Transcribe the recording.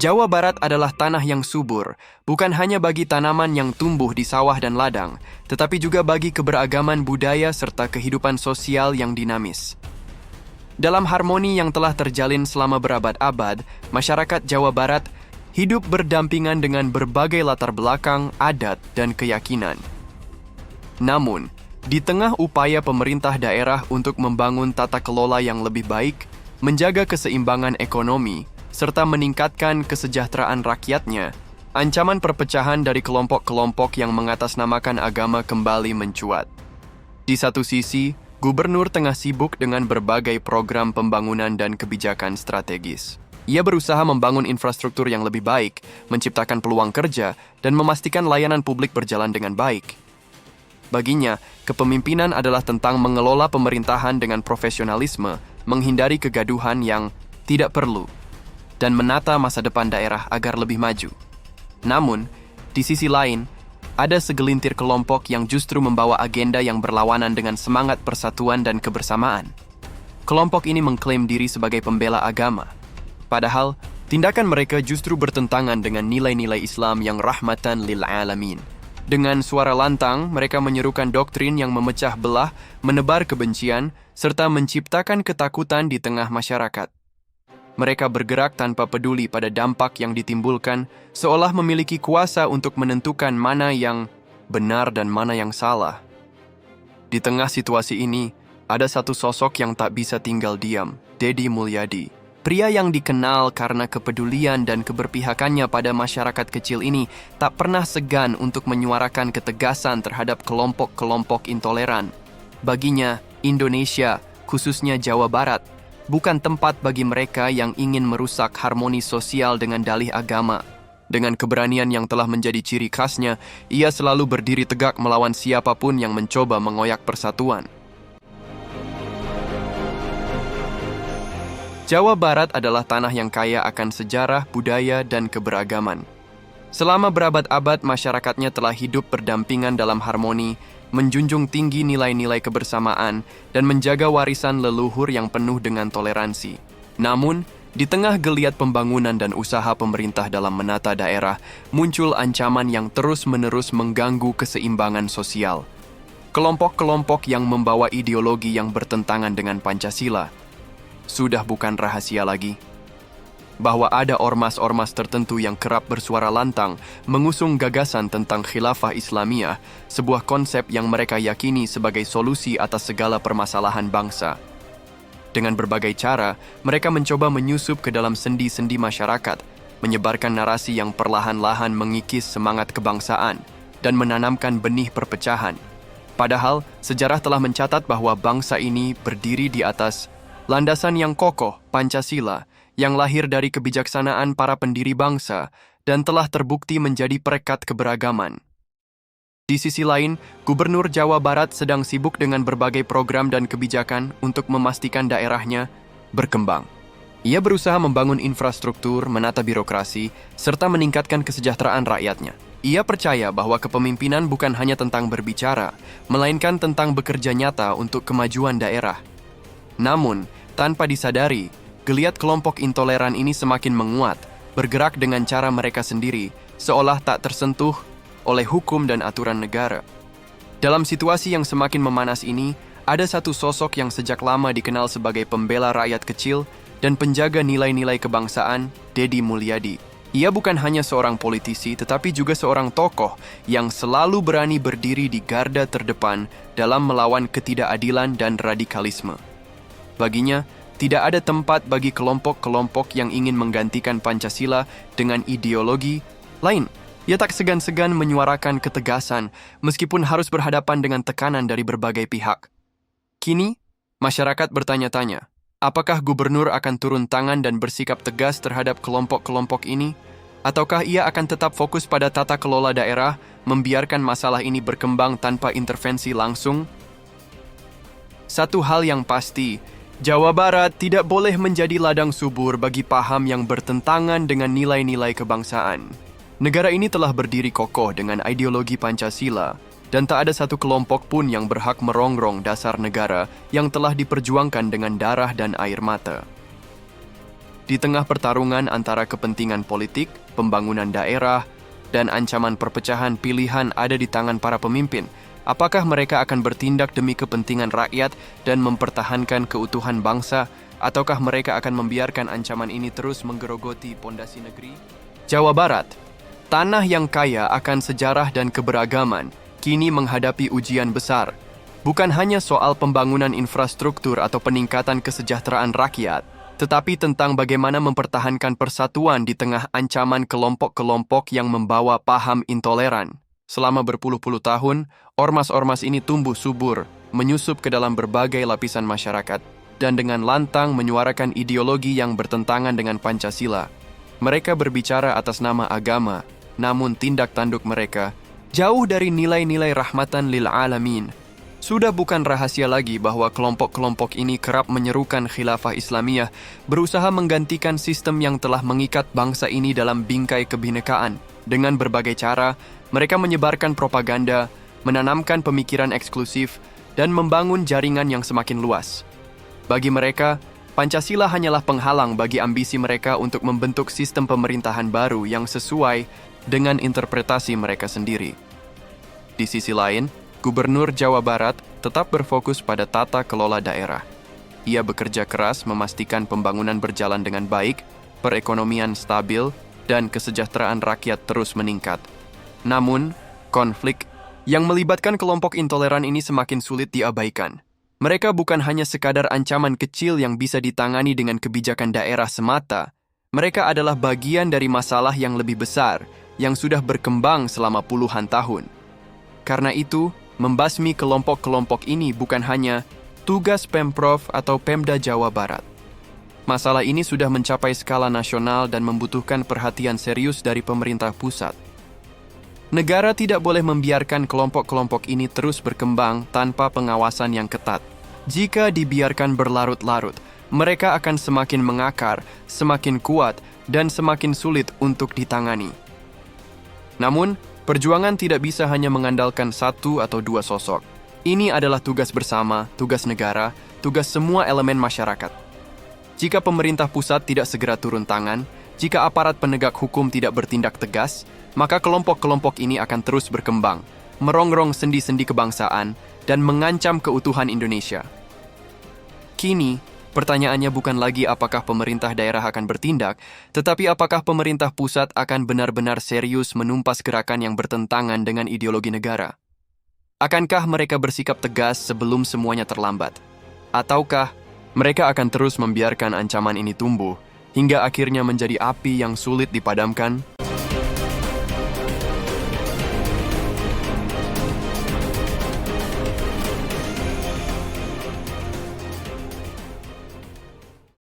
Jawa Barat adalah tanah yang subur, bukan hanya bagi tanaman yang tumbuh di sawah dan ladang, tetapi juga bagi keberagaman budaya serta kehidupan sosial yang dinamis. Dalam harmoni yang telah terjalin selama berabad-abad, masyarakat Jawa Barat hidup berdampingan dengan berbagai latar belakang, adat, dan keyakinan. Namun, di tengah upaya pemerintah daerah untuk membangun tata kelola yang lebih baik, menjaga keseimbangan ekonomi, serta meningkatkan kesejahteraan rakyatnya, ancaman perpecahan dari kelompok-kelompok yang mengatasnamakan agama kembali mencuat. Di satu sisi, gubernur tengah sibuk dengan berbagai program pembangunan dan kebijakan strategis. Ia berusaha membangun infrastruktur yang lebih baik, menciptakan peluang kerja, dan memastikan layanan publik berjalan dengan baik. Baginya, kepemimpinan adalah tentang mengelola pemerintahan dengan profesionalisme, menghindari kegaduhan yang tidak perlu, dan menata masa depan daerah agar lebih maju. Namun, di sisi lain, ada segelintir kelompok yang justru membawa agenda yang berlawanan dengan semangat persatuan dan kebersamaan. Kelompok ini mengklaim diri sebagai pembela agama. Padahal, tindakan mereka justru bertentangan dengan nilai-nilai Islam yang rahmatan lil alamin. Dengan suara lantang, mereka menyerukan doktrin yang memecah belah, menebar kebencian, serta menciptakan ketakutan di tengah masyarakat. Mereka bergerak tanpa peduli pada dampak yang ditimbulkan, seolah memiliki kuasa untuk menentukan mana yang benar dan mana yang salah. Di tengah situasi ini, ada satu sosok yang tak bisa tinggal diam, Deddy Mulyadi. Pria yang dikenal karena kepedulian dan keberpihakannya pada masyarakat kecil ini tak pernah segan untuk menyuarakan ketegasan terhadap kelompok-kelompok intoleran. Baginya, Indonesia, khususnya Jawa Barat, bukan tempat bagi mereka yang ingin merusak harmoni sosial dengan dalih agama. Dengan keberanian yang telah menjadi ciri khasnya, ia selalu berdiri tegak melawan siapapun yang mencoba mengoyak persatuan. Jawa Barat adalah tanah yang kaya akan sejarah, budaya, dan keberagaman. Selama berabad-abad, masyarakatnya telah hidup berdampingan dalam harmoni, menjunjung tinggi nilai-nilai kebersamaan, dan menjaga warisan leluhur yang penuh dengan toleransi. Namun, di tengah geliat pembangunan dan usaha pemerintah dalam menata daerah, muncul ancaman yang terus-menerus mengganggu keseimbangan sosial. Kelompok-kelompok yang membawa ideologi yang bertentangan dengan Pancasila. Sudah bukan rahasia lagi bahwa ada ormas-ormas tertentu yang kerap bersuara lantang mengusung gagasan tentang khilafah Islamiyah, sebuah konsep yang mereka yakini sebagai solusi atas segala permasalahan bangsa. Dengan berbagai cara, mereka mencoba menyusup ke dalam sendi-sendi masyarakat, menyebarkan narasi yang perlahan-lahan mengikis semangat kebangsaan, dan menanamkan benih perpecahan. Padahal, sejarah telah mencatat bahwa bangsa ini berdiri di atas landasan yang kokoh, Pancasila, yang lahir dari kebijaksanaan para pendiri bangsa dan telah terbukti menjadi perekat keberagaman. Di sisi lain, Gubernur Jawa Barat sedang sibuk dengan berbagai program dan kebijakan untuk memastikan daerahnya berkembang. Ia berusaha membangun infrastruktur, menata birokrasi, serta meningkatkan kesejahteraan rakyatnya. Ia percaya bahwa kepemimpinan bukan hanya tentang berbicara, melainkan tentang bekerja nyata untuk kemajuan daerah. Namun, tanpa disadari, geliat kelompok intoleran ini semakin menguat, bergerak dengan cara mereka sendiri, seolah tak tersentuh oleh hukum dan aturan negara. Dalam situasi yang semakin memanas ini, ada satu sosok yang sejak lama dikenal sebagai pembela rakyat kecil dan penjaga nilai-nilai kebangsaan, Deddy Mulyadi. Ia bukan hanya seorang politisi, tetapi juga seorang tokoh yang selalu berani berdiri di garda terdepan dalam melawan ketidakadilan dan radikalisme. Baginya, tidak ada tempat bagi kelompok-kelompok yang ingin menggantikan Pancasila dengan ideologi lain. Ia tak segan-segan menyuarakan ketegasan meskipun harus berhadapan dengan tekanan dari berbagai pihak. Kini, masyarakat bertanya-tanya, apakah gubernur akan turun tangan dan bersikap tegas terhadap kelompok-kelompok ini? Ataukah ia akan tetap fokus pada tata kelola daerah, membiarkan masalah ini berkembang tanpa intervensi langsung? Satu hal yang pasti, Jawa Barat tidak boleh menjadi ladang subur bagi paham yang bertentangan dengan nilai-nilai kebangsaan. Negara ini telah berdiri kokoh dengan ideologi Pancasila, dan tak ada satu kelompok pun yang berhak merongrong dasar negara yang telah diperjuangkan dengan darah dan air mata. Di tengah pertarungan antara kepentingan politik, pembangunan daerah, dan ancaman perpecahan, pilihan ada di tangan para pemimpin. Apakah mereka akan bertindak demi kepentingan rakyat dan mempertahankan keutuhan bangsa, ataukah mereka akan membiarkan ancaman ini terus menggerogoti pondasi negeri? Jawa Barat, tanah yang kaya akan sejarah dan keberagaman, kini menghadapi ujian besar. Bukan hanya soal pembangunan infrastruktur atau peningkatan kesejahteraan rakyat, tetapi tentang bagaimana mempertahankan persatuan di tengah ancaman kelompok-kelompok yang membawa paham intoleran. Selama berpuluh-puluh tahun, ormas-ormas ini tumbuh subur, menyusup ke dalam berbagai lapisan masyarakat, dan dengan lantang menyuarakan ideologi yang bertentangan dengan Pancasila. Mereka berbicara atas nama agama, namun tindak tanduk mereka jauh dari nilai-nilai rahmatan lil alamin. Sudah bukan rahasia lagi bahwa kelompok-kelompok ini kerap menyerukan khilafah Islamiyah, berusaha menggantikan sistem yang telah mengikat bangsa ini dalam bingkai kebinekaan. Dengan berbagai cara, mereka menyebarkan propaganda, menanamkan pemikiran eksklusif, dan membangun jaringan yang semakin luas. Bagi mereka, Pancasila hanyalah penghalang bagi ambisi mereka untuk membentuk sistem pemerintahan baru yang sesuai dengan interpretasi mereka sendiri. Di sisi lain, Gubernur Jawa Barat tetap berfokus pada tata kelola daerah. Ia bekerja keras memastikan pembangunan berjalan dengan baik, perekonomian stabil, dan kesejahteraan rakyat terus meningkat. Namun, konflik yang melibatkan kelompok intoleran ini semakin sulit diabaikan. Mereka bukan hanya sekadar ancaman kecil yang bisa ditangani dengan kebijakan daerah semata. Mereka adalah bagian dari masalah yang lebih besar, yang sudah berkembang selama puluhan tahun. Karena itu, membasmi kelompok-kelompok ini bukan hanya tugas Pemprov atau Pemda Jawa Barat. Masalah ini sudah mencapai skala nasional dan membutuhkan perhatian serius dari pemerintah pusat. Negara tidak boleh membiarkan kelompok-kelompok ini terus berkembang tanpa pengawasan yang ketat. Jika dibiarkan berlarut-larut, mereka akan semakin mengakar, semakin kuat, dan semakin sulit untuk ditangani. Namun, perjuangan tidak bisa hanya mengandalkan satu atau dua sosok. Ini adalah tugas bersama, tugas negara, tugas semua elemen masyarakat. Jika pemerintah pusat tidak segera turun tangan, jika aparat penegak hukum tidak bertindak tegas, maka kelompok-kelompok ini akan terus berkembang, merongrong sendi-sendi kebangsaan, dan mengancam keutuhan Indonesia. Kini, pertanyaannya bukan lagi apakah pemerintah daerah akan bertindak, tetapi apakah pemerintah pusat akan benar-benar serius menumpas gerakan yang bertentangan dengan ideologi negara. Akankah mereka bersikap tegas sebelum semuanya terlambat? Ataukah mereka akan terus membiarkan ancaman ini tumbuh, hingga akhirnya menjadi api yang sulit dipadamkan?